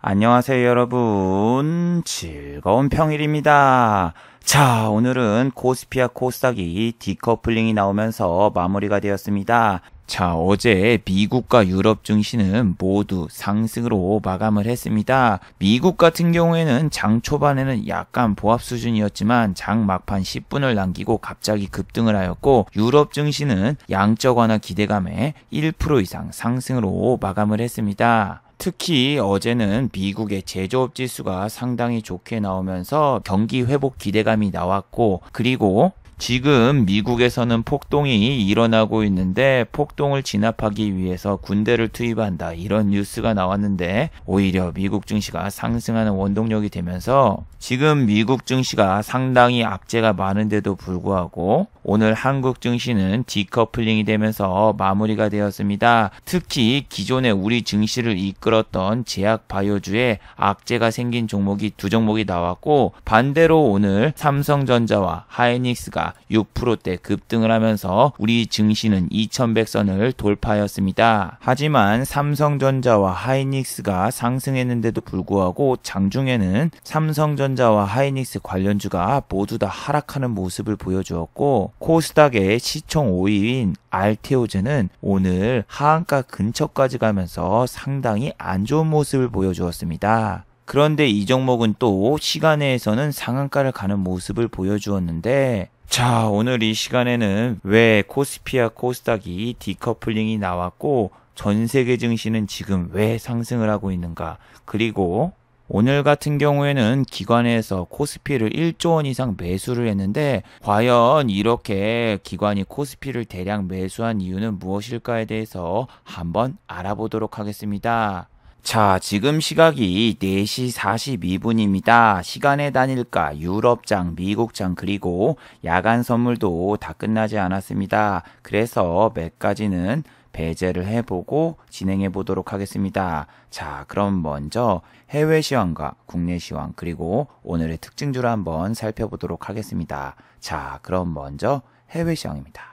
안녕하세요 여러분, 즐거운 평일입니다. 자, 오늘은 코스피와 코스닥이 디커플링이 나오면서 마무리가 되었습니다. 자, 어제 미국과 유럽 증시는 모두 상승으로 마감을 했습니다. 미국 같은 경우에는 장 초반에는 약간 보합 수준이었지만 장 막판 10분을 남기고 갑자기 급등을 하였고, 유럽 증시는 양적 완화 기대감에 1% 이상 상승으로 마감을 했습니다. 특히 어제는 미국의 제조업 지수가 상당히 좋게 나오면서 경기 회복 기대감이 나왔고, 그리고 지금 미국에서는 폭동이 일어나고 있는데 폭동을 진압하기 위해서 군대를 투입한다, 이런 뉴스가 나왔는데 오히려 미국 증시가 상승하는 원동력이 되면서 지금 미국 증시가 상당히 악재가 많은데도 불구하고 오늘 한국 증시는 디커플링이 되면서 마무리가 되었습니다. 특히 기존에 우리 증시를 이끌었던 제약 바이오주에 악재가 생긴 종목이 두 종목이 나왔고, 반대로 오늘 삼성전자와 하이닉스가 6%대 급등을 하면서 우리 증시는 2100선을 돌파하였습니다. 하지만 삼성전자와 하이닉스가 상승했는데도 불구하고 장중에는 삼성전자와 하이닉스 관련주가 모두 다 하락하는 모습을 보여주었고, 코스닥의 시총 5위인 알테오젠은 오늘 하한가 근처까지 가면서 상당히 안 좋은 모습을 보여주었습니다. 그런데 이 종목은 또 시간외에서는 상한가를 가는 모습을 보여주었는데, 자, 오늘 이 시간에는 왜 코스피와 코스닥이 디커플링이 나왔고 전 세계 증시는 지금 왜 상승을 하고 있는가, 그리고 오늘 같은 경우에는 기관에서 코스피를 1조 원 이상 매수를 했는데 과연 이렇게 기관이 코스피를 대량 매수한 이유는 무엇일까에 대해서 한번 알아보도록 하겠습니다. 자, 지금 시각이 4시 42분입니다. 시간의 단일가, 유럽장, 미국장, 그리고 야간 선물도 다 끝나지 않았습니다. 그래서 몇 가지는 배제를 해보고 진행해 보도록 하겠습니다. 자, 그럼 먼저 해외 시황과 국내 시황, 그리고 오늘의 특징주를 한번 살펴보도록 하겠습니다. 자, 그럼 먼저 해외 시황입니다.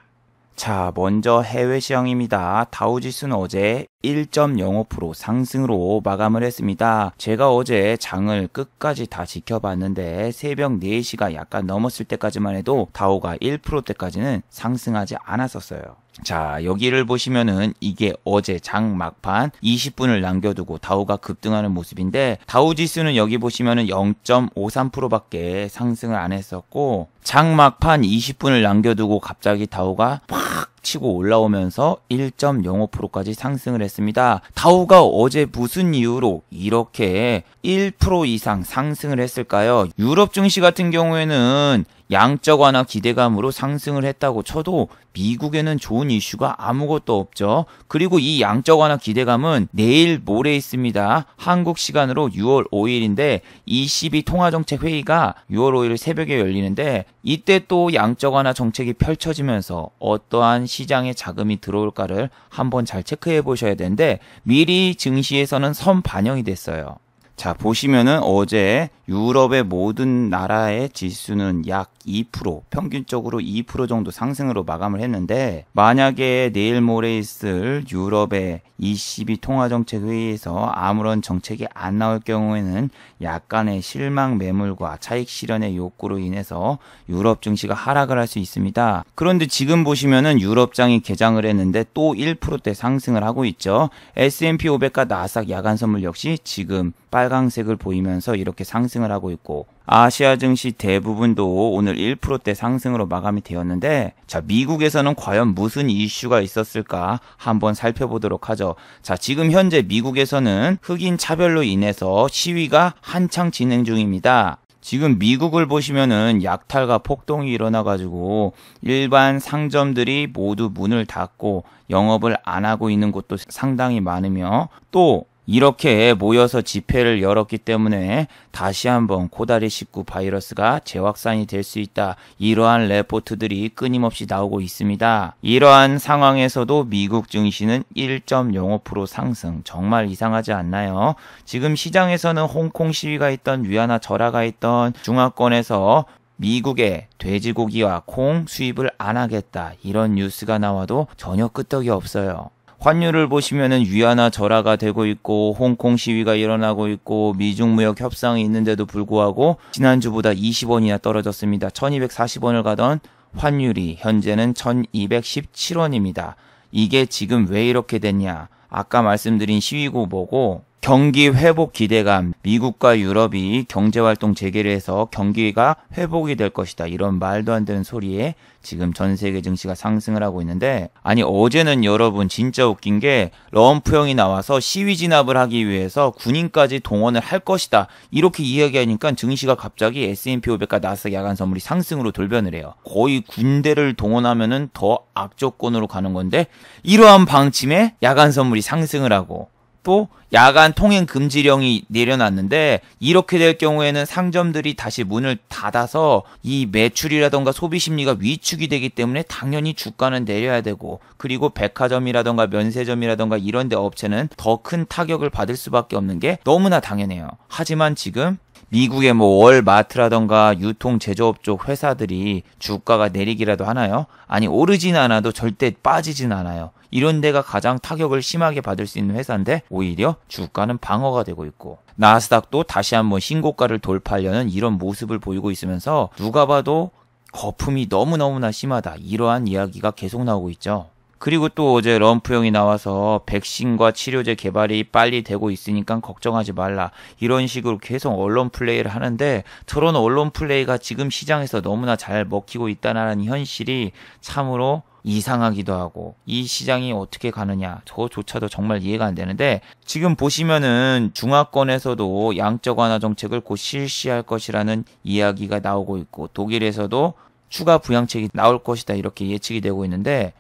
자, 먼저 해외 시황입니다. 다우지수는 어제 1.05% 상승으로 마감을 했습니다. 제가 어제 장을 끝까지 다 지켜봤는데 새벽 4시가 약간 넘었을 때까지만 해도 다우가 1%대까지는 상승하지 않았었어요. 자, 여기를 보시면은 이게 어제 장 막판 20분을 남겨두고 다우가 급등하는 모습인데, 다우지수는 여기 보시면은 0.53%밖에 상승을 안 했었고, 장 막판 20분을 남겨두고 갑자기 다우가 팍 치고 올라오면서 1.05%까지 상승을 했습니다. 다우가 어제 무슨 이유로 이렇게 1% 이상 상승을 했을까요? 유럽 증시 같은 경우에는 양적 완화 기대감으로 상승을 했다고 쳐도 미국에는 좋은 이슈가 아무것도 없죠. 그리고 이 양적 완화 기대감은 내일 모레 있습니다. 한국 시간으로 6월 5일인데 ECB 통화정책회의가 6월 5일 새벽에 열리는데, 이때 또 양적 완화 정책이 펼쳐지면서 어떠한 시장에 자금이 들어올까를 한번 잘 체크해 보셔야 되는데, 미리 증시에서는 선 반영이 됐어요. 자, 보시면은 어제 유럽의 모든 나라의 지수는 약 2%, 평균적으로 2% 정도 상승으로 마감을 했는데, 만약에 내일 모레 있을 유럽의 ECB 통화정책회의에서 아무런 정책이 안 나올 경우에는 약간의 실망 매물과 차익 실현의 욕구로 인해서 유럽 증시가 하락을 할 수 있습니다. 그런데 지금 보시면은 유럽장이 개장을 했는데 또 1%대 상승을 하고 있죠. S&P 500과 나스닥 야간 선물 역시 지금 빨강색을 보이면서 이렇게 상승을 하고 있고, 아시아 증시 대부분도 오늘 1%대 상승으로 마감이 되었는데, 자, 미국에서는 과연 무슨 이슈가 있었을까 한번 살펴보도록 하죠. 자, 지금 현재 미국에서는 흑인 차별로 인해서 시위가 한창 진행 중입니다. 지금 미국을 보시면은 약탈과 폭동이 일어나가지고 일반 상점들이 모두 문을 닫고 영업을 안 하고 있는 곳도 상당히 많으며, 또 이렇게 모여서 집회를 열었기 때문에 다시 한번 코다리19 바이러스가 재확산이 될 수 있다, 이러한 레포트들이 끊임없이 나오고 있습니다. 이러한 상황에서도 미국 증시는 1.05% 상승, 정말 이상하지 않나요? 지금 시장에서는 홍콩 시위가 있던 위안화 절하가 있던 중화권에서 미국의 돼지고기와 콩 수입을 안 하겠다, 이런 뉴스가 나와도 전혀 끄떡이 없어요. 환율을 보시면은 위안화 절하가 되고 있고 홍콩 시위가 일어나고 있고 미중 무역 협상이 있는데도 불구하고 지난주보다 20원이나 떨어졌습니다. 1240원을 가던 환율이 현재는 1217원입니다. 이게 지금 왜 이렇게 됐냐? 아까 말씀드린 시위고 뭐고 경기 회복 기대감, 미국과 유럽이 경제활동 재개를 해서 경기가 회복이 될 것이다. 이런 말도 안 되는 소리에 지금 전 세계 증시가 상승을 하고 있는데, 아니 어제는 여러분 진짜 웃긴 게 럼프 형이 나와서 시위 진압을 하기 위해서 군인까지 동원을 할 것이다. 이렇게 이야기하니까 증시가 갑자기 S&P 500과 나스닥 야간 선물이 상승으로 돌변을 해요. 거의 군대를 동원하면은 더 악조건으로 가는 건데 이러한 방침에 야간 선물이 상승을 하고 또 야간 통행 금지령이 내려놨는데 이렇게 될 경우에는 상점들이 다시 문을 닫아서 이 매출이라던가 소비 심리가 위축이 되기 때문에 당연히 주가는 내려야 되고, 그리고 백화점이라던가 면세점이라던가 이런 데 업체는 더 큰 타격을 받을 수밖에 없는 게 너무나 당연해요. 하지만 지금 미국의 뭐 월마트라던가 유통 제조업 쪽 회사들이 주가가 내리기라도 하나요? 아니 오르진 않아도 절대 빠지진 않아요. 이런 데가 가장 타격을 심하게 받을 수 있는 회사인데 오히려 주가는 방어가 되고 있고, 나스닥도 다시 한번 신고가를 돌파하려는 이런 모습을 보이고 있으면서 누가 봐도 거품이 너무너무나 심하다, 이러한 이야기가 계속 나오고 있죠. 그리고 또 어제 럼프 형이 나와서 백신과 치료제 개발이 빨리 되고 있으니까 걱정하지 말라, 이런 식으로 계속 언론 플레이를 하는데, 저런 언론 플레이가 지금 시장에서 너무나 잘 먹히고 있다는 현실이 참으로 이상하기도 하고, 이 시장이 어떻게 가느냐 저조차도 정말 이해가 안 되는데, 지금 보시면은 중화권에서도 양적 완화 정책을 곧 실시할 것이라는 이야기가 나오고 있고, 독일에서도 추가 부양책이 나올 것이다 이렇게 예측이 되고 있는데,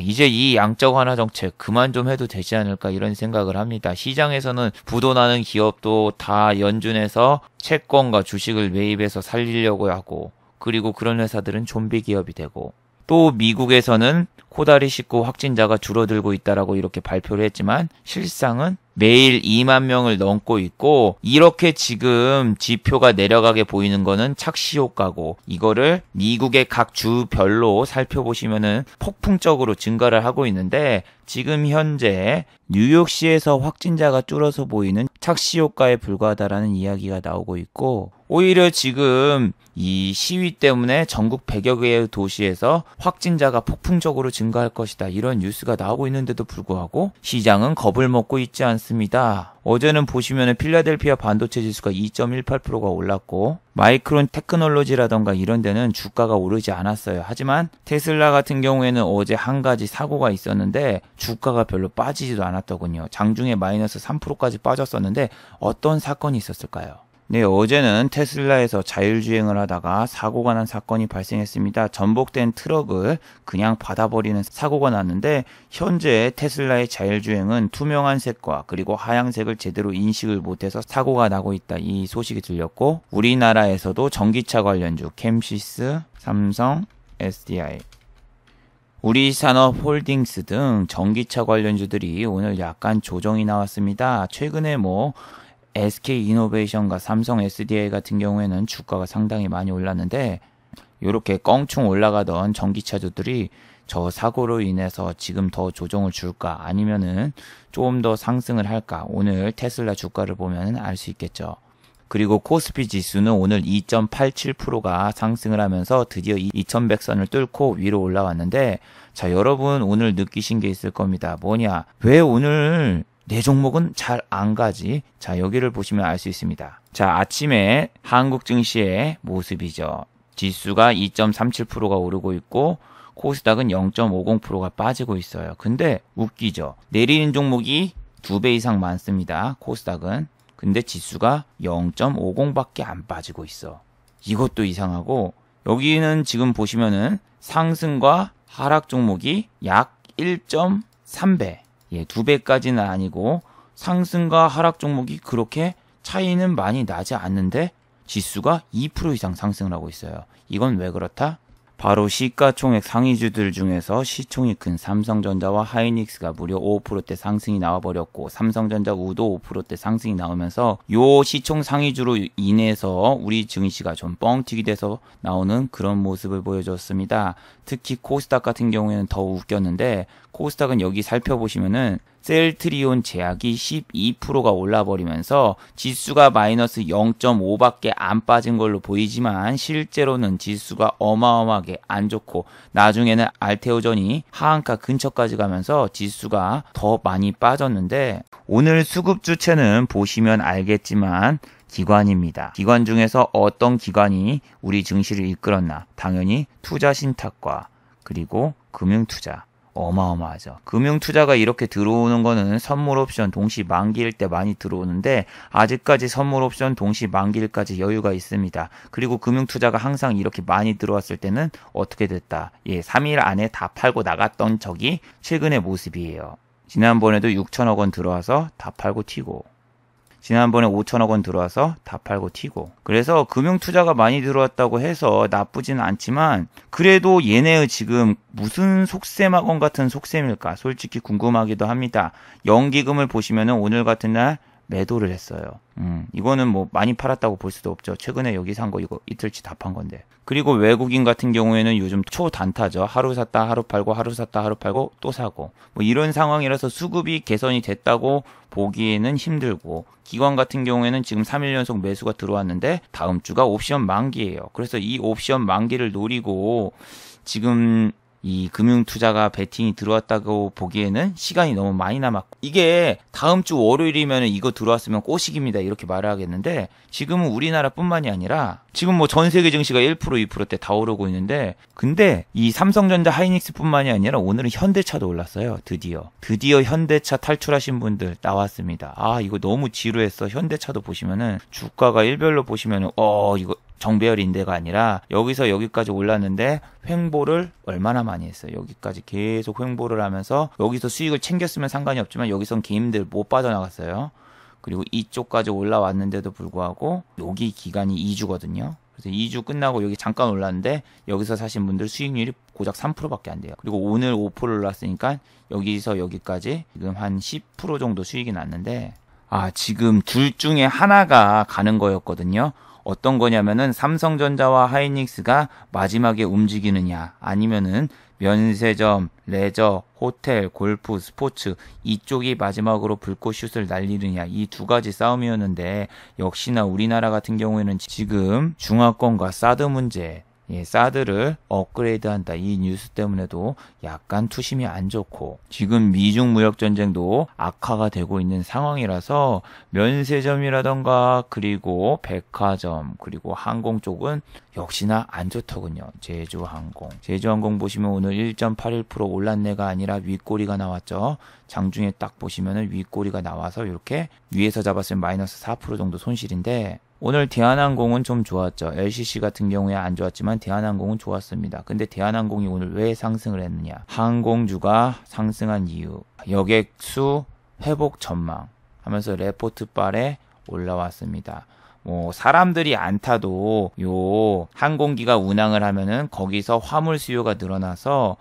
이제 이 양적 완화 정책 그만 좀 해도 되지 않을까 이런 생각을 합니다. 시장에서는 부도나는 기업도 다 연준해서 채권과 주식을 매입해서 살리려고 하고, 그리고 그런 회사들은 좀비 기업이 되고, 또 미국에서는 코다리 19 확진자가 줄어들고 있다라고 이렇게 발표를 했지만 실상은 매일 2만 명을 넘고 있고, 이렇게 지금 지표가 내려가게 보이는 거는 착시 효과고, 이거를 미국의 각 주별로 살펴보시면은 폭풍적으로 증가를 하고 있는데, 지금 현재 뉴욕시에서 확진자가 줄어서 보이는 착시 효과에 불과하다라는 이야기가 나오고 있고, 오히려 지금 이 시위 때문에 전국 100여 개의 도시에서 확진자가 폭풍적으로 증가할 것이다, 이런 뉴스가 나오고 있는데도 불구하고 시장은 겁을 먹고 있지 않습니다. 어제는 보시면 필라델피아 반도체 지수가 2.18%가 올랐고, 마이크론 테크놀로지라던가 이런 데는 주가가 오르지 않았어요. 하지만 테슬라 같은 경우에는 어제 한 가지 사고가 있었는데 주가가 별로 빠지지도 않았더군요. 장중에 마이너스 3%까지 빠졌었는데 어떤 사건이 있었을까요? 네, 어제는 테슬라에서 자율주행을 하다가 사고가 난 사건이 발생했습니다. 전복된 트럭을 그냥 받아버리는 사고가 났는데, 현재 테슬라의 자율주행은 투명한 색과 그리고 하얀색을 제대로 인식을 못해서 사고가 나고 있다, 이 소식이 들렸고, 우리나라에서도 전기차 관련주 캠시스, 삼성, SDI, 우리산업홀딩스 등 전기차 관련주들이 오늘 약간 조정이 나왔습니다. 최근에 SK이노베이션과 삼성 SDI 같은 경우에는 주가가 상당히 많이 올랐는데, 이렇게 껑충 올라가던 전기차주들이 저 사고로 인해서 지금 더 조정을 줄까 아니면은 좀 더 상승을 할까, 오늘 테슬라 주가를 보면 알 수 있겠죠. 그리고 코스피 지수는 오늘 2.87%가 상승을 하면서 드디어 2100선을 뚫고 위로 올라왔는데, 자 여러분 오늘 느끼신 게 있을 겁니다. 뭐냐, 왜 오늘 내 종목은 잘 안 가지? 자, 여기를 보시면 알 수 있습니다. 자, 아침에 한국 증시의 모습이죠. 지수가 2.37%가 오르고 있고 코스닥은 0.50%가 빠지고 있어요. 근데 웃기죠. 내리는 종목이 2배 이상 많습니다. 코스닥은. 근데 지수가 0.50밖에 안 빠지고 있어. 이것도 이상하고, 여기는 지금 보시면은 상승과 하락 종목이 약 1.3배. 2배까지는 아니고 상승과 하락 종목이 그렇게 차이는 많이 나지 않는데 지수가 2% 이상 상승을 하고 있어요. 이건 왜 그렇다? 바로 시가총액 상위주들 중에서 시총이 큰 삼성전자와 하이닉스가 무려 5%대 상승이 나와버렸고, 삼성전자 우도 5%대 상승이 나오면서 요 시총 상위주로 인해서 우리 증시가 좀 뻥튀기 돼서 나오는 그런 모습을 보여줬습니다. 특히 코스닥 같은 경우에는 더 웃겼는데, 코스닥은 여기 살펴보시면은 셀트리온 제약이 12%가 올라버리면서 지수가 마이너스 0.5밖에 안 빠진 걸로 보이지만 실제로는 지수가 어마어마하게 안 좋고, 나중에는 알테오전이 하한가 근처까지 가면서 지수가 더 많이 빠졌는데, 오늘 수급 주체는 보시면 알겠지만 기관입니다. 기관 중에서 어떤 기관이 우리 증시를 이끌었나? 당연히 투자신탁과 그리고 금융투자. 어마어마하죠. 금융투자가 이렇게 들어오는 거는 선물 옵션 동시 만기일 때 많이 들어오는데, 아직까지 선물 옵션 동시 만기일까지 여유가 있습니다. 그리고 금융투자가 항상 이렇게 많이 들어왔을 때는 어떻게 됐다? 3일 안에 다 팔고 나갔던 적이 최근의 모습이에요. 지난번에도 6천억 원 들어와서 다 팔고 튀고, 지난번에 5천억 원 들어와서 다 팔고 튀고. 그래서 금융투자가 많이 들어왔다고 해서 나쁘지는 않지만, 그래도 얘네의 지금 무슨 속셈학원 같은 속셈일까 솔직히 궁금하기도 합니다. 연기금을 보시면은 오늘 같은 날 매도를 했어요. 이거는 뭐 많이 팔았다고 볼 수도 없죠. 최근에 여기 산 거 이거 이틀치 다 판 건데. 그리고 외국인 같은 경우에는 요즘 초단타죠. 하루 샀다 하루 팔고, 하루 샀다 하루 팔고 또 사고, 뭐 이런 상황이라서 수급이 개선이 됐다고 보기에는 힘들고, 기관 같은 경우에는 지금 3일 연속 매수가 들어왔는데 다음 주가 옵션 만기예요. 그래서 이 옵션 만기를 노리고 지금 이 금융투자가 베팅이 들어왔다고 보기에는 시간이 너무 많이 남았고, 이게 다음 주 월요일이면 이거 들어왔으면 꼬식입니다 이렇게 말을 하겠는데, 지금은 우리나라뿐만이 아니라 지금 뭐 전 세계 증시가 1% 2%대 다 오르고 있는데, 근데 이 삼성전자 하이닉스뿐만이 아니라 오늘은 현대차도 올랐어요. 드디어 현대차 탈출하신 분들 나왔습니다. 아, 이거 너무 지루했어. 현대차도 보시면은 주가가 일별로 보시면은 이거 정배열인데가 아니라 여기서 여기까지 올랐는데 횡보를 얼마나 많이 했어요. 여기까지 계속 횡보를 하면서 여기서 수익을 챙겼으면 상관이 없지만 여기선 개인들 못 빠져나갔어요. 그리고 이쪽까지 올라왔는데도 불구하고 여기 기간이 2주거든요. 그래서 2주 끝나고 여기 잠깐 올랐는데 여기서 사신 분들 수익률이 고작 3%밖에 안 돼요. 그리고 오늘 5% 올랐으니까 여기서 여기까지 지금 한 10% 정도 수익이 났는데, 지금 둘 중에 하나가 가는 거였거든요. 어떤 거냐면은 삼성전자와 하이닉스가 마지막에 움직이느냐, 아니면은 면세점, 레저, 호텔, 골프, 스포츠 이쪽이 마지막으로 불꽃슛을 날리느냐, 이 두 가지 싸움이었는데, 역시나 우리나라 같은 경우에는 지금 중화권과 사드 문제, 사드를 업그레이드한다 이 뉴스 때문에도 약간 투심이 안 좋고, 지금 미중 무역 전쟁도 악화가 되고 있는 상황이라서 면세점이라던가 그리고 백화점 그리고 항공 쪽은 역시나 안 좋더군요. 제주항공 보시면 오늘 1.81% 올랐네가 아니라 윗꼬리가 나왔죠. 장중에 딱 보시면은 윗꼬리가 나와서 이렇게 위에서 잡았으면 마이너스 4% 정도 손실인데, 오늘 대한항공은 좀 좋았죠. LCC 같은 경우에 안 좋았지만 대한항공은 좋았습니다. 근데 대한항공이 오늘 왜 상승을 했느냐? 항공주가 상승한 이유, 여객수 회복 전망 하면서 레포트발에 올라왔습니다. 뭐 사람들이 안 타도 요 항공기가 운항을 하면은 거기서 화물 수요가 늘어나서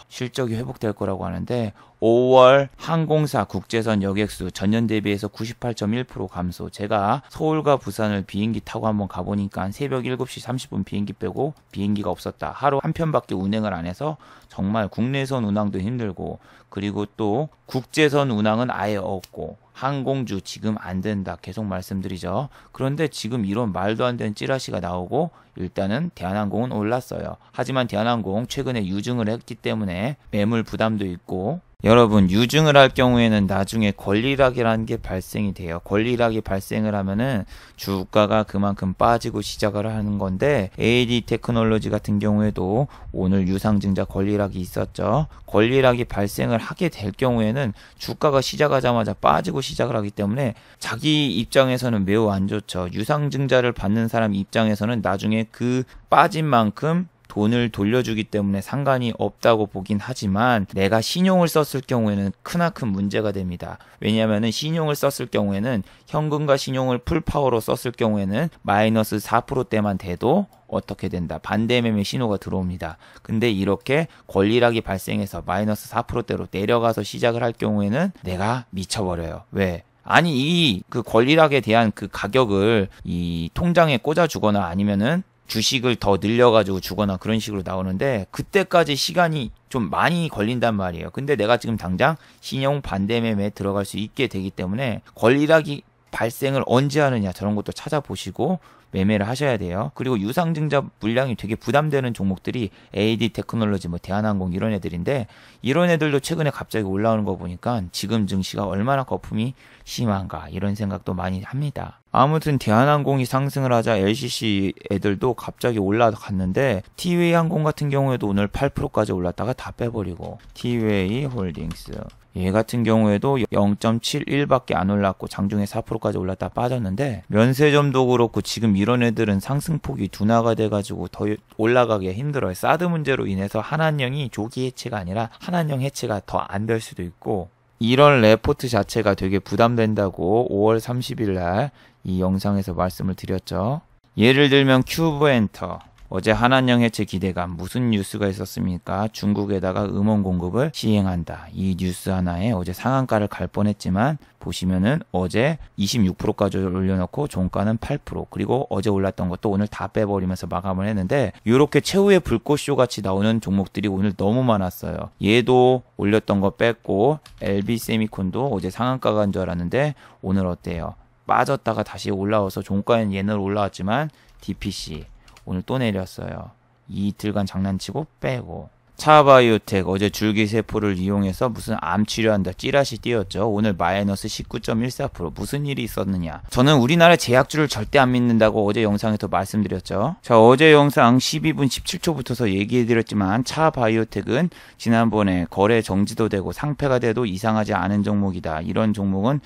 실적이 회복될 거라고 하는데, 5월 항공사 국제선 여객수 전년 대비해서 98.1% 감소. 제가 서울과 부산을 비행기 타고 한번 가보니까 새벽 7시 30분 비행기 빼고 비행기가 없었다. 하루 한 편밖에 운행을 안 해서 정말 국내선 운항도 힘들고, 그리고 또 국제선 운항은 아예 없고, 항공주 지금 안 된다 계속 말씀드리죠. 그런데 지금 이런 말도 안 되는 찌라시가 나오고, 일단은 대한항공은 올랐어요. 하지만 대한항공 최근에 유증을 했기 때문에 매물 부담도 있고, 여러분 유증을 할 경우에는 나중에 권리락이라는 게 발생이 돼요. 권리락이 발생을 하면은 주가가 그만큼 빠지고 시작을 하는 건데, AD 테크놀로지 같은 경우에도 오늘 유상증자 권리락이 있었죠. 권리락이 발생을 하게 될 경우에는 주가가 시작하자마자 빠지고 시작을 하기 때문에 자기 입장에서는 매우 안 좋죠. 유상증자를 받는 사람 입장에서는 나중에 그 빠진 만큼 돈을 돌려주기 때문에 상관이 없다고 보긴 하지만 내가 신용을 썼을 경우에는 크나큰 문제가 됩니다. 왜냐하면 신용을 썼을 경우에는 현금과 신용을 풀파워로 썼을 경우에는 마이너스 4%대만 돼도 어떻게 된다? 반대매매 신호가 들어옵니다. 근데 이렇게 권리락이 발생해서 마이너스 4%대로 내려가서 시작을 할 경우에는 내가 미쳐버려요. 왜? 아니 이 그 권리락에 대한 그 가격을 이 통장에 꽂아주거나 아니면은 주식을 더 늘려가지고 주거나 그런 식으로 나오는데 그때까지 시간이 좀 많이 걸린단 말이에요. 근데 내가 지금 당장 신용 반대매매에 들어갈 수 있게 되기 때문에 권리락이 발생을 언제 하느냐 저런 것도 찾아보시고 매매를 하셔야 돼요. 그리고 유상증자 물량이 되게 부담되는 종목들이 AD 테크놀로지, 뭐 대한항공 이런 애들인데 이런 애들도 최근에 갑자기 올라오는 거 보니까 지금 증시가 얼마나 거품이 심한가 이런 생각도 많이 합니다. 아무튼 대한항공이 상승을 하자 LCC 애들도 갑자기 올라갔는데 티웨이 항공 같은 경우에도 오늘 8%까지 올랐다가 다 빼버리고 티웨이 홀딩스 얘 같은 경우에도 0.71밖에 안 올랐고 장중에 4%까지 올랐다 빠졌는데 면세점도 그렇고 지금 이런 애들은 상승폭이 둔화가 돼가지고 더 올라가기가 힘들어요. 사드 문제로 인해서 한한령이 조기 해체가 아니라 한한령 해체가 더 안 될 수도 있고 이런 레포트 자체가 되게 부담된다고 5월 30일 날 이 영상에서 말씀을 드렸죠. 예를 들면 큐브엔터 어제 한한령 해체 기대감 무슨 뉴스가 있었습니까? 중국에다가 음원 공급을 시행한다. 이 뉴스 하나에 어제 상한가를 갈 뻔했지만 보시면은 어제 26%까지 올려놓고 종가는 8% 그리고 어제 올랐던 것도 오늘 다 빼버리면서 마감을 했는데 이렇게 최후의 불꽃쇼 같이 나오는 종목들이 오늘 너무 많았어요. 얘도 올렸던 거 뺐고 LB세미콘도 어제 상한가 간 줄 알았는데 오늘 어때요? 빠졌다가 다시 올라와서 종가는 얘는 올라왔지만 DPC 오늘 또 내렸어요. 이틀간 장난치고 빼고 차바이오텍 어제 줄기세포를 이용해서 무슨 암 치료한다 찌라시 띄었죠. 오늘 마이너스 19.14% 무슨 일이 있었느냐. 저는 우리나라 제약주를 절대 안 믿는다고 어제 영상에서 말씀드렸죠. 자 어제 영상 12분 17초부터서 얘기해드렸지만 차바이오텍은 지난번에 거래 정지도 되고 상폐가 돼도 이상하지 않은 종목이다. 이런 종목은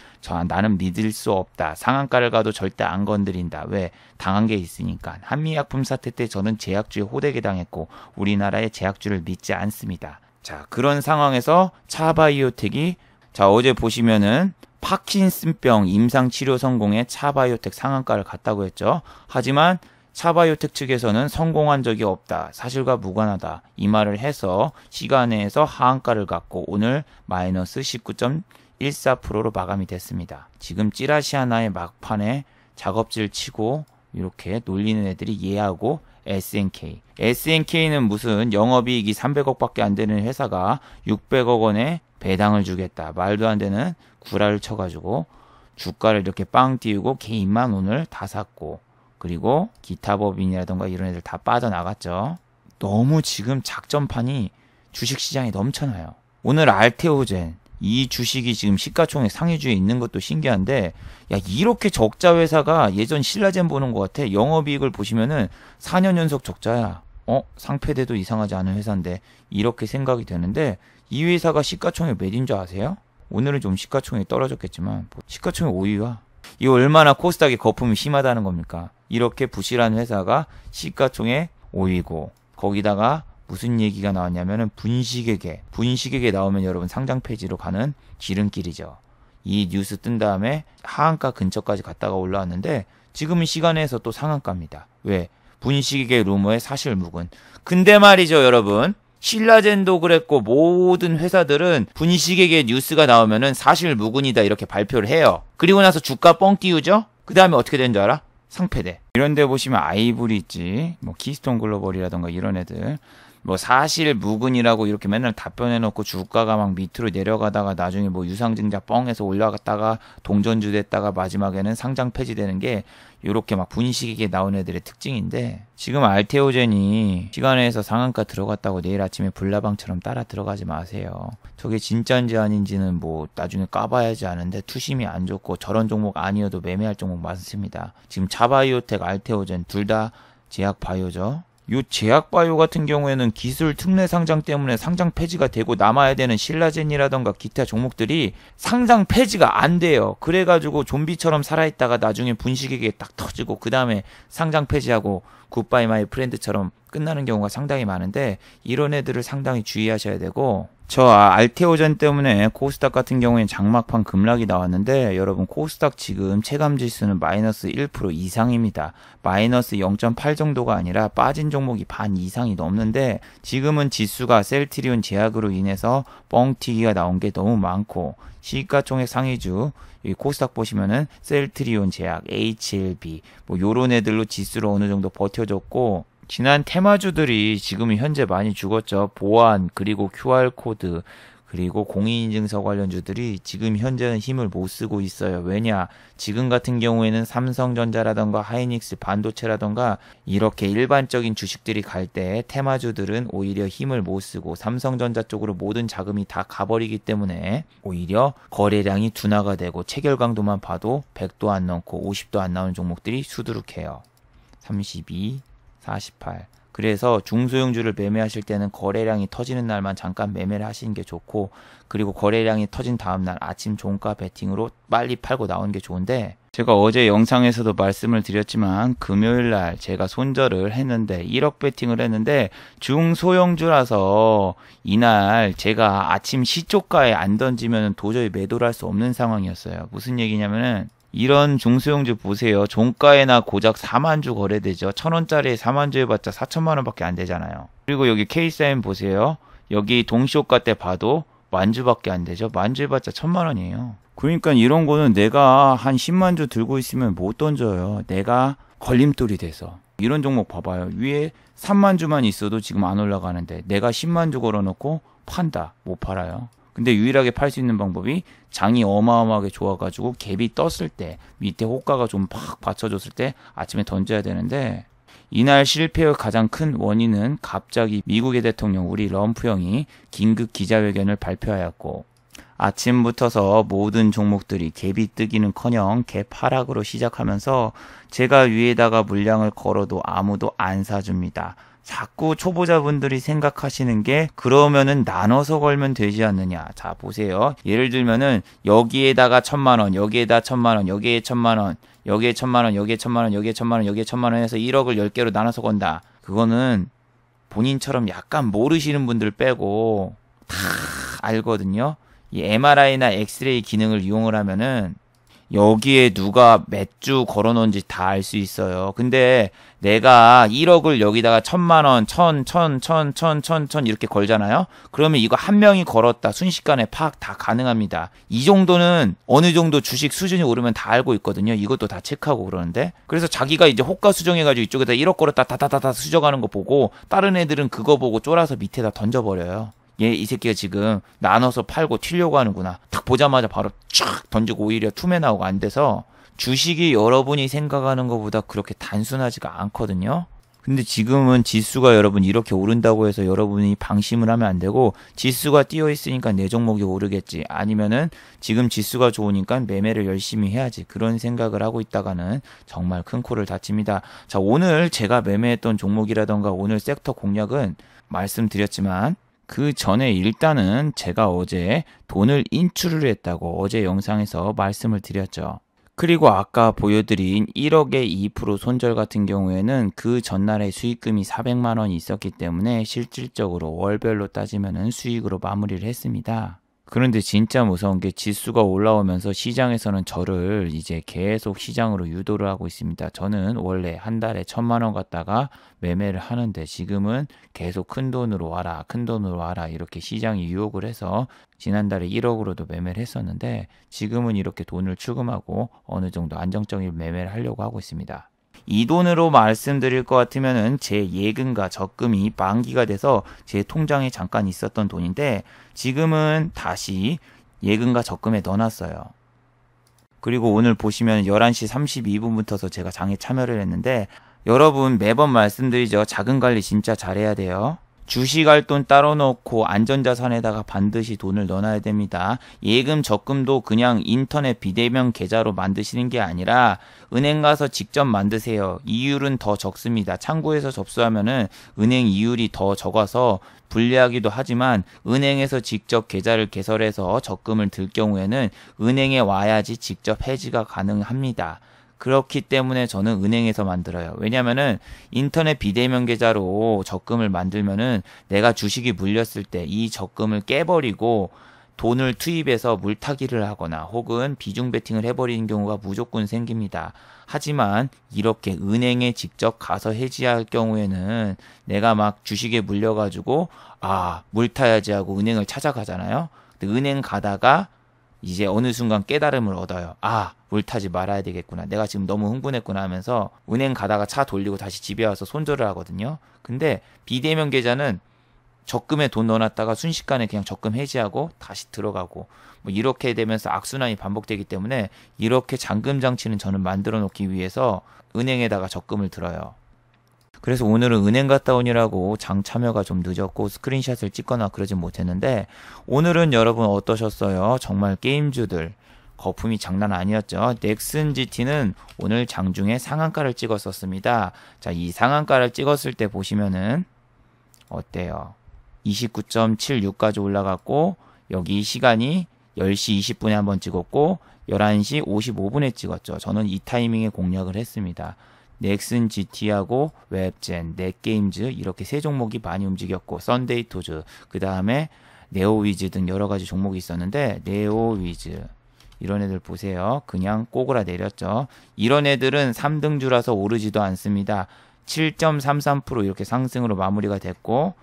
나는 믿을 수 없다. 상한가를 가도 절대 안 건드린다. 왜? 당한 게 있으니까. 한미약품 사태 때 저는 제약주에 호되게 당했고 우리나라의 제약주를 믿지 않습니다. 자 그런 상황에서 차바이오텍이 자 어제 보시면은 파킨슨병 임상치료 성공에 차바이오텍 상한가를 갔다고 했죠. 하지만 차바이오텍 측에서는 성공한 적이 없다. 사실과 무관하다. 이 말을 해서 시간 내에서 하한가를 갔고 오늘 마이너스 19.14%로 마감이 됐습니다. 지금 찌라시 하나의 막판에 작업질 치고 이렇게 놀리는 애들이 얘하고 SNK. SNK는 무슨 영업이익이 300억밖에 안 되는 회사가 600억 원에 배당을 주겠다. 말도 안 되는 구라를 쳐가지고 주가를 이렇게 빵 띄우고 개인만 오늘 다 샀고 그리고 기타 법인이라던가 이런 애들 다 빠져나갔죠. 너무 지금 작전판이 주식시장에 넘쳐나요. 오늘 알테오젠 이 주식이 지금 시가총액 상위주에 있는 것도 신기한데 야 이렇게 적자 회사가 예전 신라젠 보는 것 같아. 영업이익을 보시면은 4년 연속 적자야. 상패돼도 이상하지 않은 회사인데 이렇게 생각이 되는데 이 회사가 시가총액 몇인 줄 아세요? 오늘은 좀 시가총액이 떨어졌겠지만 시가총액 5위야. 이거 얼마나 코스닥의 거품이 심하다는 겁니까? 이렇게 부실한 회사가 시가총액 5위고 거기다가 무슨 얘기가 나왔냐면은 분식회계 나오면 여러분 상장 폐지로 가는 지름길이죠. 이 뉴스 뜬 다음에 하한가 근처까지 갔다가 올라왔는데 지금은 시간에서 또 상한가입니다. 왜? 분식회계 루머의 사실무근. 근데 말이죠 여러분. 신라젠도 그랬고 모든 회사들은 분식회계 뉴스가 나오면은 사실무근이다 이렇게 발표를 해요. 그리고 나서 주가 뻥 띄우죠. 그 다음에 어떻게 되는 줄 알아? 상패돼. 이런 데 보시면 아이브리지, 뭐 키스톤 글로벌이라던가 이런 애들 뭐 사실 무근이라고 이렇게 맨날 답변해놓고 주가가 막 밑으로 내려가다가 나중에 뭐 유상증자 뻥해서 올라갔다가 동전주 됐다가 마지막에는 상장 폐지되는 게 요렇게 막 분식이게 나온 애들의 특징인데 지금 알테오젠이 시간에서 상한가 들어갔다고 내일 아침에 불나방처럼 따라 들어가지 마세요. 저게 진짜인지 아닌지는 뭐 나중에 까봐야지 아는데 투심이 안 좋고 저런 종목 아니어도 매매할 종목 많습니다. 지금 차바이오텍, 알테오젠 둘 다 제약 바이오죠. 요 제약바이오 같은 경우에는 기술 특례 상장 때문에 상장 폐지가 되고 남아야 되는 신라젠이라던가 기타 종목들이 상장 폐지가 안 돼요. 그래가지고 좀비처럼 살아있다가 나중에 분식회계 딱 터지고 그 다음에 상장 폐지하고 굿바이 마이 프렌드처럼 끝나는 경우가 상당히 많은데 이런 애들을 상당히 주의하셔야 되고, 저 알테오전 때문에 코스닥 같은 경우에는 장막판 급락이 나왔는데 여러분 코스닥 지금 체감지수는 마이너스 1% 이상입니다. 마이너스 0.8 정도가 아니라 빠진 종목이 반 이상이 넘는데 지금은 지수가 셀트리온 제약으로 인해서 뻥튀기가 나온 게 너무 많고, 시가총액 상위주 이 코스닥 보시면은 셀트리온 제약, HLB 뭐 요런 애들로 지수로 어느 정도 버텨줬고, 지난 테마주들이 지금 현재 많이 죽었죠. 보안, 그리고 QR코드, 그리고 공인인증서 관련주들이 지금 현재는 힘을 못 쓰고 있어요. 왜냐? 지금 같은 경우에는 삼성전자라던가 하이닉스 반도체라던가 이렇게 일반적인 주식들이 갈 때 테마주들은 오히려 힘을 못 쓰고 삼성전자 쪽으로 모든 자금이 다 가버리기 때문에 오히려 거래량이 둔화가 되고 체결강도만 봐도 100도 안 넘고 50도 안 나오는 종목들이 수두룩해요. 32, 48. 그래서 중소형주를 매매하실 때는 거래량이 터지는 날만 잠깐 매매를 하시는 게 좋고, 그리고 거래량이 터진 다음날 아침 종가 베팅으로 빨리 팔고 나오는 게 좋은데, 제가 어제 영상에서도 말씀을 드렸지만 금요일날 제가 손절을 했는데 1억 베팅을 했는데 중소형주라서 이날 제가 아침 시초가에 안 던지면 도저히 매도를 할 수 없는 상황이었어요. 무슨 얘기냐면은 이런 중소형주 보세요. 종가에나 고작 4만주 거래되죠. 1,000원짜리 4만주 해봤자 4천만원 밖에 안 되잖아요. 그리고 여기 K사인 보세요. 여기 동시호가 때 봐도 만주밖에 안 되죠. 만주 해봤자 1,000만원이에요. 그러니까 이런 거는 내가 한 10만주 들고 있으면 못 던져요. 내가 걸림돌이 돼서. 이런 종목 봐봐요. 위에 3만주만 있어도 지금 안 올라가는데 내가 10만주 걸어놓고 판다. 못 팔아요. 근데 유일하게 팔 수 있는 방법이 장이 어마어마하게 좋아가지고 갭이 떴을 때 밑에 호가가 좀 팍 받쳐줬을 때 아침에 던져야 되는데, 이날 실패의 가장 큰 원인은 갑자기 미국의 대통령 우리 럼프 형이 긴급 기자회견을 발표하였고, 아침부터서 모든 종목들이 갭이 뜨기는커녕 갭 하락으로 시작하면서 제가 위에다가 물량을 걸어도 아무도 안 사줍니다. 자꾸 초보자분들이 생각하시는 게 그러면은 나눠서 걸면 되지 않느냐. 자 보세요. 예를 들면은 여기에다가 1,000만원, 여기에다 1,000만원, 여기에 1,000만원, 여기에 1,000만원, 여기에 1,000만원, 여기에 1,000만원, 여기에 1,000만원 해서 1억을 10개로 나눠서 건다. 그거는 본인처럼 약간 모르시는 분들 빼고 다 알거든요. 이 MRI나 엑스레이 기능을 이용을 하면은 여기에 누가 몇 주 걸어놓은지 다 알 수 있어요. 근데 내가 1억을 여기다가 1,000만원, 1,000 이렇게 걸잖아요. 그러면 이거 한 명이 걸었다. 순식간에 파악 다 가능합니다. 이 정도는 어느 정도 주식 수준이 오르면 다 알고 있거든요. 이것도 다 체크하고 그러는데. 그래서 자기가 이제 호가 수정해가지고 이쪽에다 1억 걸었다 다다다다 수정하는 거 보고 다른 애들은 그거 보고 쫄아서 밑에다 던져버려요. 얘 이 새끼가 지금 나눠서 팔고 튀려고 하는구나. 딱 보자마자 바로 쫙 던지고 오히려 투매 나오고 안 돼서 주식이 여러분이 생각하는 것보다 그렇게 단순하지가 않거든요. 근데 지금은 지수가 여러분 이렇게 오른다고 해서 여러분이 방심을 하면 안 되고, 지수가 뛰어 있으니까 내 종목이 오르겠지, 아니면은 지금 지수가 좋으니까 매매를 열심히 해야지, 그런 생각을 하고 있다가는 정말 큰 코를 다칩니다. 자, 오늘 제가 매매했던 종목이라던가 오늘 섹터 공략은 말씀드렸지만 그 전에 일단은 제가 어제 돈을 인출을 했다고 어제 영상에서 말씀을 드렸죠. 그리고 아까 보여드린 1억의 2% 손절 같은 경우에는 그 전날에 수익금이 400만 원이 있었기 때문에 실질적으로 월별로 따지면은 수익으로 마무리를 했습니다. 그런데 진짜 무서운 게 지수가 올라오면서 시장에서는 저를 이제 계속 시장으로 유도를 하고 있습니다. 저는 원래 한 달에 1,000만 원 갖다가 매매를 하는데 지금은 계속 큰 돈으로 와라, 큰 돈으로 와라 이렇게 시장이 유혹을 해서 지난달에 1억으로도 매매를 했었는데 지금은 이렇게 돈을 추금하고 어느 정도 안정적인 매매를 하려고 하고 있습니다. 이 돈으로 말씀드릴 것 같으면은 제 예금과 적금이 만기가 돼서 제 통장에 잠깐 있었던 돈인데 지금은 다시 예금과 적금에 넣어놨어요. 그리고 오늘 보시면 11시 32분부터서 제가 장에 참여를 했는데, 여러분 매번 말씀드리죠. 자금 관리 진짜 잘해야 돼요. 주식할 돈 따로 넣고 안전자산에다가 반드시 돈을 넣어놔야 됩니다. 예금, 적금도 그냥 인터넷 비대면 계좌로 만드시는 게 아니라 은행 가서 직접 만드세요. 이율은 더 적습니다. 창구에서 접수하면은 은행 이율이 더 적어서 불리하기도 하지만 은행에서 직접 계좌를 개설해서 적금을 들 경우에는 은행에 와야지 직접 해지가 가능합니다. 그렇기 때문에 저는 은행에서 만들어요. 왜냐면은 인터넷 비대면 계좌로 적금을 만들면은 내가 주식이 물렸을 때 이 적금을 깨버리고 돈을 투입해서 물타기를 하거나 혹은 비중 베팅을 해버리는 경우가 무조건 생깁니다. 하지만 이렇게 은행에 직접 가서 해지할 경우에는 내가 막 주식에 물려가지고 물타야지 하고 은행을 찾아가잖아요. 근데 은행 가다가 이제 어느 순간 깨달음을 얻어요. 물타지 말아야 되겠구나. 내가 지금 너무 흥분했구나 하면서 은행 가다가 차 돌리고 다시 집에 와서 손절을 하거든요. 근데 비대면 계좌는 적금에 돈 넣어놨다가 순식간에 그냥 적금 해지하고 다시 들어가고 뭐 이렇게 되면서 악순환이 반복되기 때문에 이렇게 잠금 장치는 저는 만들어 놓기 위해서 은행에다가 적금을 들어요. 그래서 오늘은 은행 갔다 오느라고 장 참여가 좀 늦었고 스크린샷을 찍거나 그러진 못했는데 오늘은 여러분 어떠셨어요? 정말 게임주들 거품이 장난 아니었죠. 넥슨 GT는 오늘 장중에 상한가를 찍었었습니다. 자, 이 상한가를 찍었을 때 보시면은 어때요? 29.76까지 올라갔고 여기 시간이 10시 20분에 한번 찍었고 11시 55분에 찍었죠. 저는 이 타이밍에 공략을 했습니다. 넥슨 GT하고 웹젠, 넷게임즈 이렇게 세 종목이 많이 움직였고 썬데이토즈, 그 다음에 네오위즈 등 여러 가지 종목이 있었는데 네오위즈 이런 애들 보세요. 그냥 꼬그라 내렸죠. 이런 애들은 3등주라서 오르지도 않습니다. 7.33% 이렇게 상승으로 마무리가 됐고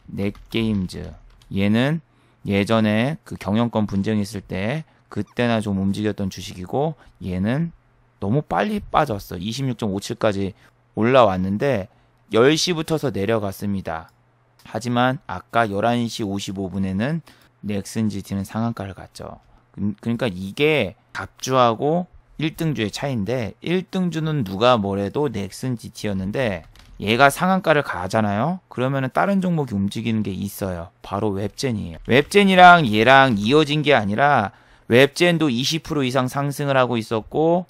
넷게임즈 얘는 예전에 그 경영권 분쟁이 있을 때 그때나 좀 움직였던 주식이고 얘는 너무 빨리 빠졌어. 26.57까지 올라왔는데 10시부터서 내려갔습니다. 하지만 아까 11시 55분에는 넥슨 GT는 상한가를 갔죠. 그러니까 이게 갑주하고 1등주의 차이인데 1등주는 누가 뭐래도 넥슨 GT였는데 얘가 상한가를 가잖아요. 그러면은 다른 종목이 움직이는 게 있어요. 바로 웹젠이에요. 웹젠이랑 얘랑 이어진 게 아니라 웹젠도 20% 이상 상승을 하고 있었고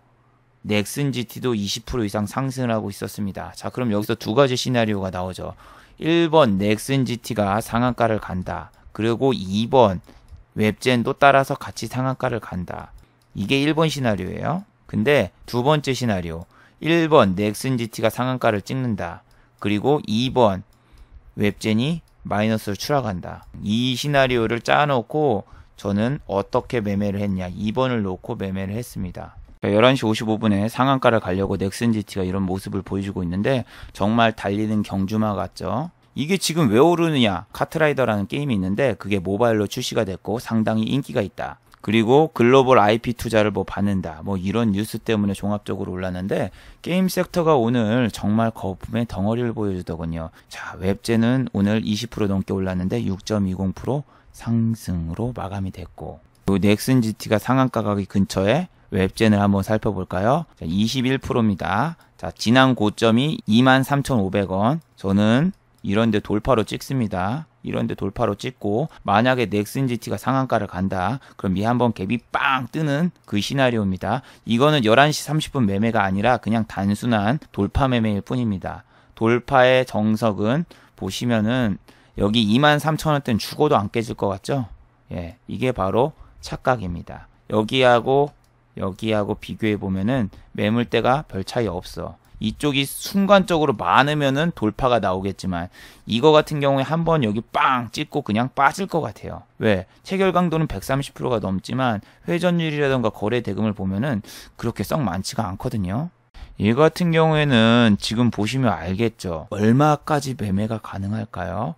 넥슨 GT도 20% 이상 상승을 하고 있었습니다. 자, 그럼 여기서 두 가지 시나리오가 나오죠. 1번 넥슨 GT가 상한가를 간다. 그리고 2번 웹젠도 따라서 같이 상한가를 간다. 이게 1번 시나리오예요. 근데 두 번째 시나리오 1번 넥슨 GT가 상한가를 찍는다. 그리고 2번 웹젠이 마이너스로 추락한다. 이 시나리오를 짜놓고 저는 어떻게 매매를 했냐. 2번을 놓고 매매를 했습니다. 11시 55분에 상한가를 가려고 넥슨 GT가 이런 모습을 보여주고 있는데 정말 달리는 경주마 같죠. 이게 지금 왜 오르느냐. 카트라이더라는 게임이 있는데 그게 모바일로 출시가 됐고 상당히 인기가 있다. 그리고 글로벌 IP 투자를 받는다. 이런 뉴스 때문에 종합적으로 올랐는데 게임 섹터가 오늘 정말 거품의 덩어리를 보여주더군요. 자, 웹젠은 오늘 20% 넘게 올랐는데 6.20% 상승으로 마감이 됐고 넥슨 GT가 상한가 가기 근처에 웹젠을 한번 살펴볼까요? 21%입니다. 자, 지난 고점이 23,500원. 저는 이런데 돌파로 찍습니다. 이런데 돌파로 찍고 만약에 넥슨 GT가 상한가를 간다. 그럼 이 한번 갭이 빵 뜨는 그 시나리오입니다. 이거는 11시 30분 매매가 아니라 그냥 단순한 돌파 매매일 뿐입니다. 돌파의 정석은 보시면은 여기 23,000원대는 죽어도 안 깨질 것 같죠? 예, 이게 바로 착각입니다. 여기하고 비교해 보면은 매물대가 별 차이 없어. 이쪽이 순간적으로 많으면은 돌파가 나오겠지만 이거 같은 경우에 한번 여기 빵 찍고 그냥 빠질 것 같아요. 왜? 체결 강도는 130%가 넘지만 회전율이라던가 거래 대금을 보면은 그렇게 썩 많지가 않거든요. 이 같은 경우에는 지금 보시면 알겠죠. 얼마까지 매매가 가능할까요?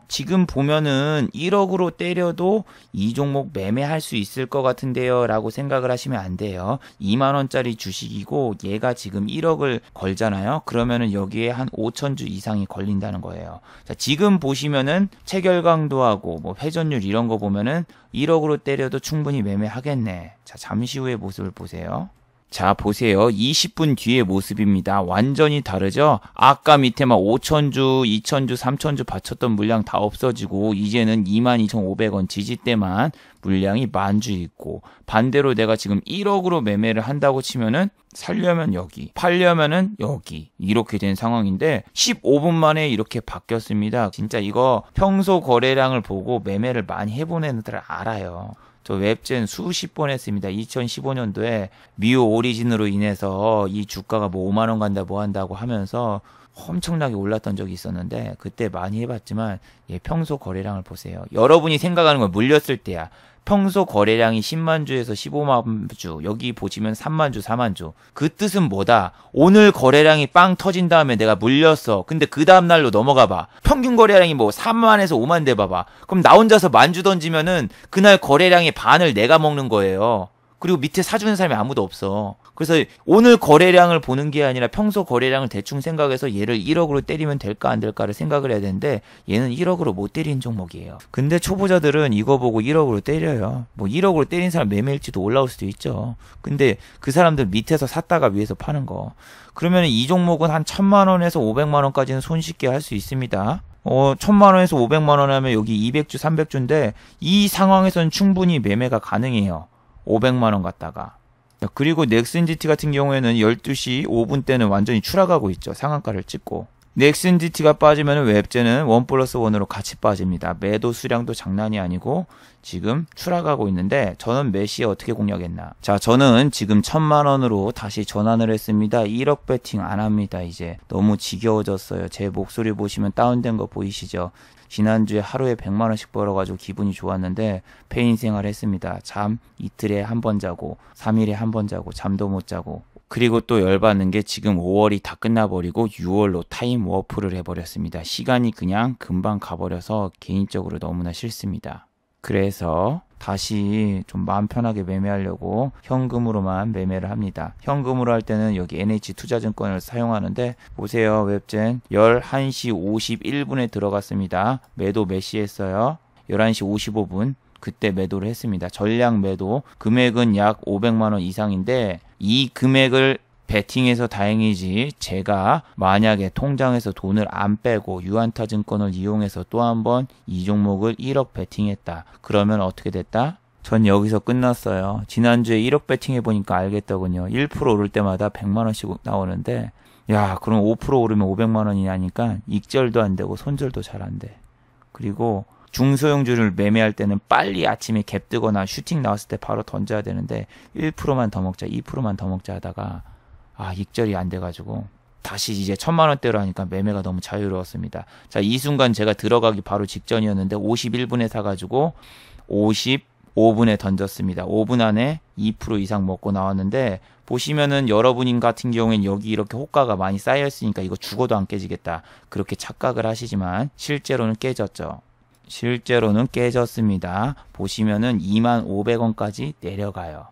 지금 보면은 1억으로 때려도 이 종목 매매할 수 있을 것 같은데요 라고 생각을 하시면 안 돼요. 2만원짜리 주식이고 얘가 지금 1억을 걸잖아요. 그러면은 여기에 한 5천주 이상이 걸린다는 거예요. 자, 지금 보시면은 체결 강도하고 회전율 이런 거 보면은 1억으로 때려도 충분히 매매하겠네. 자, 잠시 후의 모습을 보세요. 자, 보세요. 20분 뒤의 모습입니다. 완전히 다르죠? 아까 밑에 막 5천주, 2천주, 3천주 받쳤던 물량 다 없어지고 이제는 22,500원 지지 때만 물량이 만주 있고, 반대로 내가 지금 1억으로 매매를 한다고 치면은 살려면 여기, 팔려면은 여기, 이렇게 된 상황인데 15분 만에 이렇게 바뀌었습니다. 진짜 이거 평소 거래량을 보고 매매를 많이 해본 애들 알아요. 저 웹젠 수십 번 했습니다. 2015년도에 미오 오리진으로 인해서 이 주가가 뭐 5만 원 간다 뭐 한다고 하면서 엄청나게 올랐던 적이 있었는데, 그때 많이 해봤지만 평소 거래량을 보세요. 여러분이 생각하는 건 물렸을 때야. 평소 거래량이 10만 주에서 15만 주, 여기 보시면 3만 주, 4만 주. 그 뜻은 뭐다? 오늘 거래량이 빵 터진 다음에 내가 물렸어. 근데 그 다음날로 넘어가 봐. 평균 거래량이 뭐 3만에서 5만 돼 봐봐. 그럼 나 혼자서 만주 던지면은 그날 거래량의 반을 내가 먹는 거예요. 그리고 밑에 사주는 사람이 아무도 없어. 그래서 오늘 거래량을 보는 게 아니라 평소 거래량을 대충 생각해서 얘를 1억으로 때리면 될까 안 될까를 생각을 해야 되는데, 얘는 1억으로 못 때리는 종목이에요. 근데 초보자들은 이거 보고 1억으로 때려요. 뭐 1억으로 때린 사람 매매일지도 올라올 수도 있죠. 근데 그 사람들 밑에서 샀다가 위에서 파는 거. 그러면 이 종목은 한 1,000만 원에서 500만 원까지는 손쉽게 할 수 있습니다. 1,000만 원에서 500만 원 하면 여기 200주, 300주인데 이 상황에서는 충분히 매매가 가능해요. 500만 원 갖다가. 그리고 넥슨GT 같은 경우에는 12시 5분 때는 완전히 추락하고 있죠. 상한가를 찍고. 넥슨GT가 빠지면 웹젠은 1+1으로 같이 빠집니다. 매도 수량도 장난이 아니고 지금 추락하고 있는데, 저는 몇 시에 어떻게 공략했나. 자, 저는 지금 1,000만 원으로 다시 전환을 했습니다. 1억 배팅 안 합니다. 이제 너무 지겨워졌어요. 제 목소리 보시면 다운된 거 보이시죠? 지난주에 하루에 100만 원씩 벌어가지고 기분이 좋았는데 폐인 생활 했습니다. 잠 이틀에 한 번 자고 3일에 한 번 자고 잠도 못 자고. 그리고 또 열받는 게 지금 5월이 다 끝나버리고 6월로 타임 워프를 해버렸습니다. 시간이 그냥 금방 가버려서 개인적으로 너무나 싫습니다. 그래서 다시 좀 마음 편하게 매매하려고 현금으로만 매매를 합니다. 현금으로 할 때는 여기 NH투자증권을 사용하는데, 보세요. 웹젠 11시 51분에 들어갔습니다. 매도 몇 시에 했어요? 11시 55분. 그때 매도를 했습니다. 전량 매도. 금액은 약 500만 원 이상인데, 이 금액을 베팅해서 다행이지, 제가 만약에 통장에서 돈을 안 빼고 유한타증권을 이용해서 또 한 번 이 종목을 1억 베팅했다. 그러면 어떻게 됐다? 전 여기서 끝났어요. 지난주에 1억 베팅해보니까 알겠더군요. 1% 오를 때마다 100만 원씩 나오는데, 야, 그럼 5% 오르면 500만 원이 나니까 익절도 안 되고 손절도 잘 안 돼. 그리고 중소형주를 매매할 때는 빨리 아침에 갭 뜨거나 슈팅 나왔을 때 바로 던져야 되는데 1%만 더 먹자, 2%만 더 먹자 하다가 익절이 안 돼가지고 다시 이제 1,000만 원대로 하니까 매매가 너무 자유로웠습니다. 자, 이 순간 제가 들어가기 바로 직전이었는데 51분에 사가지고 55분에 던졌습니다. 5분 안에 2% 이상 먹고 나왔는데, 보시면은 여러분 같은 경우엔 여기 이렇게 호가가 많이 쌓여있으니까 이거 죽어도 안 깨지겠다, 그렇게 착각을 하시지만 실제로는 깨졌죠. 실제로는 깨졌습니다. 보시면은 25,500원까지 내려가요.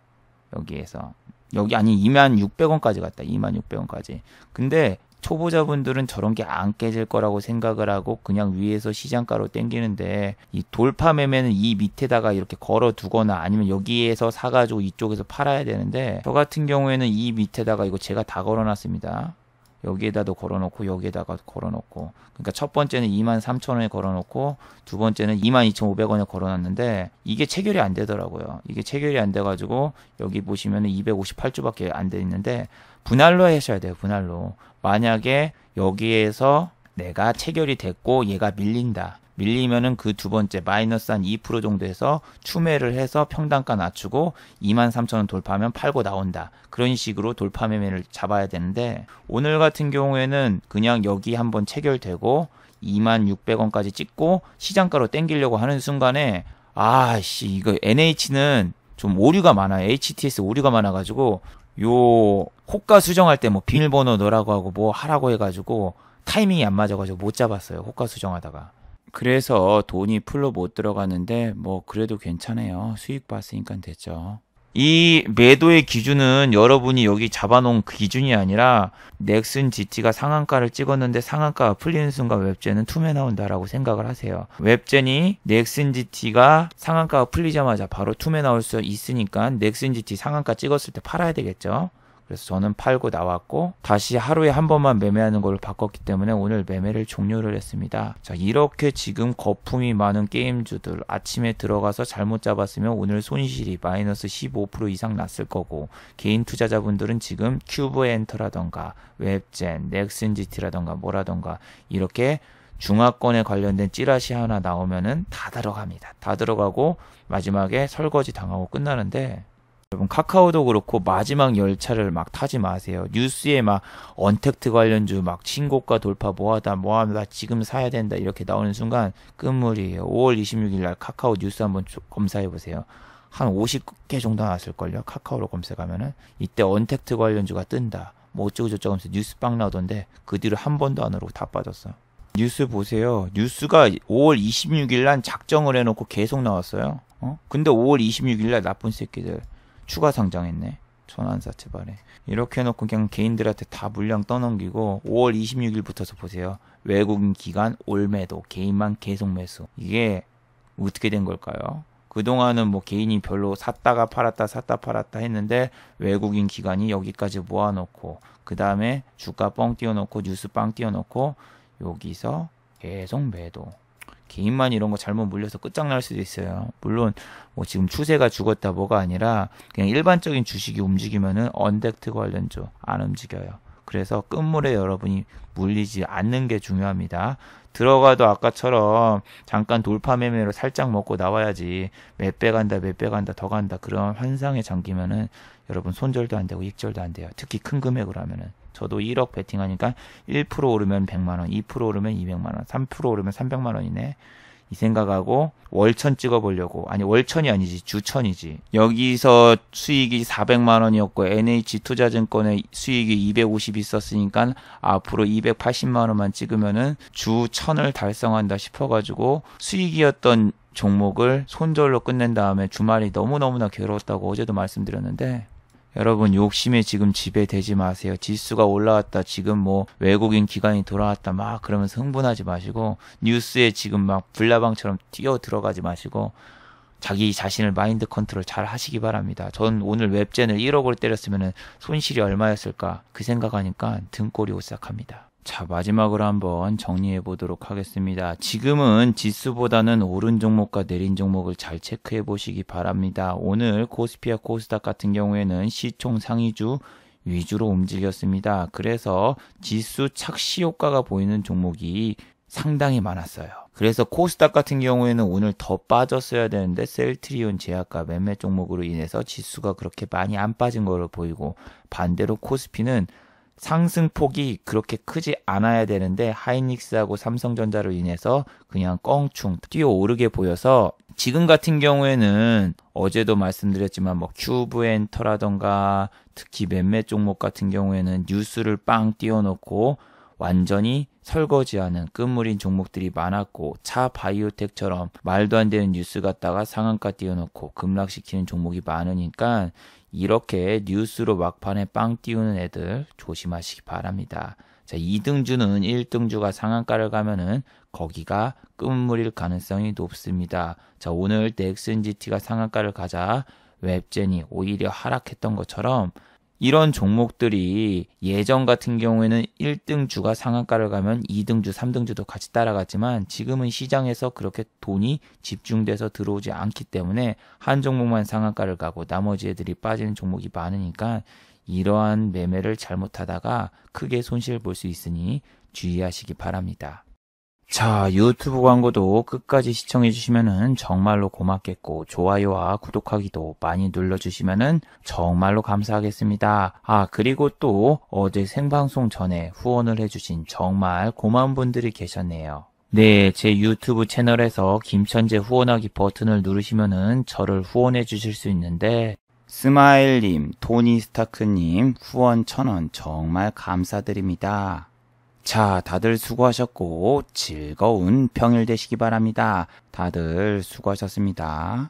여기에서. 여기 아니 26,600원까지 갔다. 26,600원까지. 근데 초보자분들은 저런 게 안 깨질 거라고 생각을 하고 그냥 위에서 시장가로 땡기는데, 이 돌파 매매는 이 밑에다가 이렇게 걸어 두거나 아니면 여기에서 사가지고 이쪽에서 팔아야 되는데, 저 같은 경우에는 이 밑에다가 이거 제가 다 걸어놨습니다. 여기에다도 걸어놓고 여기에다가 걸어놓고. 그러니까 첫 번째는 23,000원에 걸어놓고 두 번째는 22,500원에 걸어놨는데 이게 체결이 안 되더라고요. 이게 체결이 안 돼가지고 여기 보시면 258주밖에 안 돼 있는데, 분할로 하셔야 돼요. 분할로. 만약에 여기에서 내가 체결이 됐고 얘가 밀린다. 밀리면은 그 두 번째 마이너스 한 2% 정도에서 추매를 해서 평단가 낮추고 23,000원 돌파하면 팔고 나온다. 그런 식으로 돌파 매매를 잡아야 되는데, 오늘 같은 경우에는 그냥 여기 한번 체결되고 26,600원까지 찍고 시장가로 땡기려고 하는 순간에 이거 NH는 좀 오류가 많아요. HTS 오류가 많아가지고 요 호가 수정할 때 뭐 비밀번호 넣으라고 하고 뭐 하라고 해가지고 타이밍이 안 맞아가지고 못 잡았어요. 호가 수정하다가. 그래서 돈이 풀로 못 들어가는데 뭐 그래도 괜찮아요. 수익 봤으니까 됐죠. 이 매도의 기준은 여러분이 여기 잡아놓은 기준이 아니라 넥슨GT가 상한가를 찍었는데 상한가가 풀리는 순간 웹젠은 투매 나온다라고 생각을 하세요. 웹젠이 넥슨GT가 상한가가 풀리자마자 바로 투매 나올 수 있으니까 넥슨GT 상한가 찍었을 때 팔아야 되겠죠. 그래서 저는 팔고 나왔고 다시 하루에 한 번만 매매하는 걸로 바꿨기 때문에 오늘 매매를 종료를 했습니다. 자, 이렇게 지금 거품이 많은 게임주들 아침에 들어가서 잘못 잡았으면 오늘 손실이 마이너스 15% 이상 났을 거고, 개인 투자자분들은 지금 큐브 엔터라던가 웹젠, 넥슨GT라던가 뭐라던가 이렇게 중화권에 관련된 찌라시 하나 나오면은 다 들어갑니다. 다 들어가고 마지막에 설거지 당하고 끝나는데, 여러분 카카오도 그렇고 마지막 열차를 막 타지 마세요. 뉴스에 막 언택트 관련주 막 신고가 돌파 뭐하다 지금 사야 된다 이렇게 나오는 순간 끝물이에요. 5월 26일 날 카카오 뉴스 한번 검사해 보세요. 한 50개 정도 나왔을걸요. 카카오로 검색하면은 이때 언택트 관련주가 뜬다 뭐 어쩌고저쩌고 하면서 뉴스 빵 나오던데 그 뒤로 한 번도 안 오르고 다 빠졌어. 뉴스 보세요. 뉴스가 5월 26일 날 작정을 해놓고 계속 나왔어요. 근데 5월 26일 날 나쁜 새끼들 추가 상장했네. 전환사 제발해. 이렇게 해놓고 그냥 개인들한테 다 물량 떠넘기고 5월 26일부터서 보세요. 외국인 기관 올매도, 개인만 계속 매수. 이게 어떻게 된 걸까요? 그동안은 뭐 개인이 별로 샀다가 팔았다 샀다 팔았다 했는데 외국인 기관이 여기까지 모아놓고 그 다음에 주가 뻥 띄워놓고 뉴스 빵 띄워놓고 여기서 계속 매도. 개인만 이런 거 잘못 물려서 끝장날 수도 있어요. 물론 뭐 지금 추세가 죽었다 뭐가 아니라 그냥 일반적인 주식이 움직이면은 언택트 관련주 안 움직여요. 그래서 끝물에 여러분이 물리지 않는 게 중요합니다. 들어가도 아까처럼 잠깐 돌파 매매로 살짝 먹고 나와야지 몇 배 간다 더 간다 그런 환상에 잠기면은 여러분 손절도 안 되고 익절도 안 돼요. 특히 큰 금액으로 하면은. 저도 1억 베팅하니까 1% 오르면 100만원, 2% 오르면 200만원, 3% 오르면 300만원이네. 이 생각하고 월천 찍어보려고. 아니 월천이 아니지 주천이지. 여기서 수익이 400만원이었고 NH투자증권의 수익이 250 있었으니까 앞으로 280만원만 찍으면은 주천을 달성한다 싶어가지고 수익이었던 종목을 손절로 끝낸 다음에 주말이 너무너무나 괴로웠다고 어제도 말씀드렸는데, 여러분 욕심에 지금 지배되지 마세요. 지수가 올라왔다 지금 뭐 외국인 기관이 돌아왔다 막 그러면서 흥분하지 마시고 뉴스에 지금 막 불나방처럼 뛰어 들어가지 마시고 자기 자신을 마인드 컨트롤 잘 하시기 바랍니다. 전 오늘 웹젠을 1억을 때렸으면 손실이 얼마였을까 그 생각하니까 등골이 오싹합니다. 자, 마지막으로 한번 정리해 보도록 하겠습니다. 지금은 지수보다는 오른 종목과 내린 종목을 잘 체크해 보시기 바랍니다. 오늘 코스피와 코스닥 같은 경우에는 시총 상위주 위주로 움직였습니다. 그래서 지수 착시 효과가 보이는 종목이 상당히 많았어요. 그래서 코스닥 같은 경우에는 오늘 더 빠졌어야 되는데 셀트리온 제약과 매매 종목으로 인해서 지수가 그렇게 많이 안 빠진 걸로 보이고, 반대로 코스피는 상승폭이 그렇게 크지 않아야 되는데 하이닉스하고 삼성전자로 인해서 그냥 껑충 뛰어오르게 보여서, 지금 같은 경우에는 어제도 말씀드렸지만 뭐 큐브 엔터라던가 특히 매매 종목 같은 경우에는 뉴스를 빵 띄워놓고 완전히 설거지하는 끝물인 종목들이 많았고, 차 바이오텍처럼 말도 안 되는 뉴스 갖다가 상한가 띄워놓고 급락시키는 종목이 많으니까 이렇게 뉴스로 막판에 빵 띄우는 애들 조심하시기 바랍니다. 자, 2등주는 1등주가 상한가를 가면은 거기가 끝물일 가능성이 높습니다. 자, 오늘 넥슨GT가 상한가를 가자 웹젠이 오히려 하락했던 것처럼 이런 종목들이 예전 같은 경우에는 1등주가 상한가를 가면 2등주, 3등주도 같이 따라갔지만 지금은 시장에서 그렇게 돈이 집중돼서 들어오지 않기 때문에 한 종목만 상한가를 가고 나머지 애들이 빠지는 종목이 많으니까 이러한 매매를 잘못하다가 크게 손실 볼 수 있으니 주의하시기 바랍니다. 자, 유튜브 광고도 끝까지 시청해주시면은 정말로 고맙겠고, 좋아요와 구독하기도 많이 눌러주시면은 정말로 감사하겠습니다. 아, 그리고 또 어제 생방송 전에 후원을 해주신 정말 고마운 분들이 계셨네요. 네, 제 유튜브 채널에서 김천재 후원하기 버튼을 누르시면은 저를 후원해 주실 수 있는데, 스마일님, 토니스타크님 후원 1000원 정말 감사드립니다. 자, 다들 수고하셨고 즐거운 평일 되시기 바랍니다. 다들 수고하셨습니다.